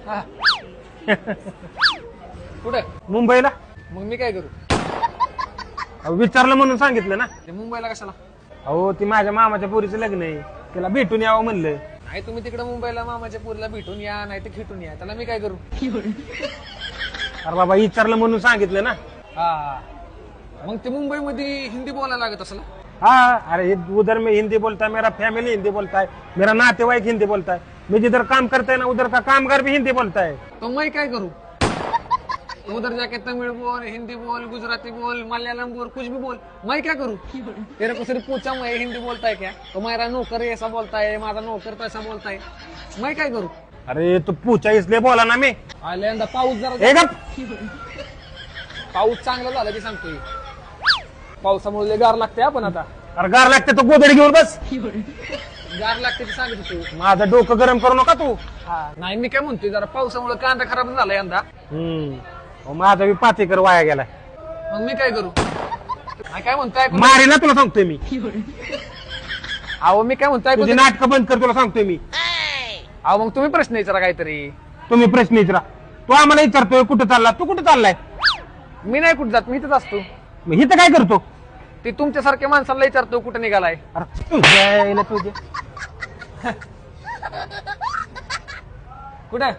हा. कुठं? मुंबईला. मग मी काय करू? अहो, विचारलं म्हणून सांगितलं ना. ते मुंबईला कशाला? अहो ती माझ्या मामाच्या पोरीचं लग्न आहे, तिला भेटून यावं म्हणलं. नाही तुम्ही तिकडे मुंबईला मामाच्या पोरीला भेटून या, नाही तर खेटून या, त्याला मी काय करू? अरे बाबा विचारलं म्हणून सांगितलं ना. हा. मग ते मुंबईमध्ये हिंदी बोलायला लागत असेल. हाँ अरे उधर में हिंदी बोलता है, मेरा फैमिली हिंदी बोलता है, मेरा नातेवाईक हिंदी बोलता है, मैं जिधर काम करता है ना उधर का कामगार भी हिंदी बोलता है. तो मैं क्या करूं? उधर जाके तमिल बोल, हिंदी बोल, गुजराती बोल, मलयालम बोल, कुछ भी बोल, मैं क्या करूं? तेरे को सिर्फ पूछा मैं हिंदी बोलता है क्या? तो मेरा नौकर ऐसा बोलता है, माझा नौकर तैसा बोलता है, मैं क्या करूं? अरे तू पूछा इसलिए बोला ना मी. आल्यांदा पाऊस जरा हे गप. पाऊस चांगला झाला की सांगतोय. पावसामुळे गार लागते आपण आता. अरे गार लागते तो गोदडी घेऊन बस. गार लागते ते सांगत होतो. माझं डोकं गरम करू नका तू. नाही मी काय म्हणतोय, जरा पावसामुळे कांदा खराब झाला यंदा. माझा बी पातेकर वाया गेलाय. मग मी काय करू? नाही काय म्हणताय? मारे ना तुला सांगतोय मी. अहो मी काय म्हणताय? तुझी नाटकं बंद कर तुला सांगतोय मी. अहो मग तुम्ही प्रश्न विचारा काहीतरी. तुम्ही प्रश्न विचारा. तू आम्हाला विचारतोय कुठं चालला, तू कुठं चाललाय? मी नाही कुठं जात, मी इथंच असतो. मग इथं काय करतो? ते तुमच्यासारख्या माणसाला विचारतो कुठं निघालाय. अरे तुझ्या कुठं?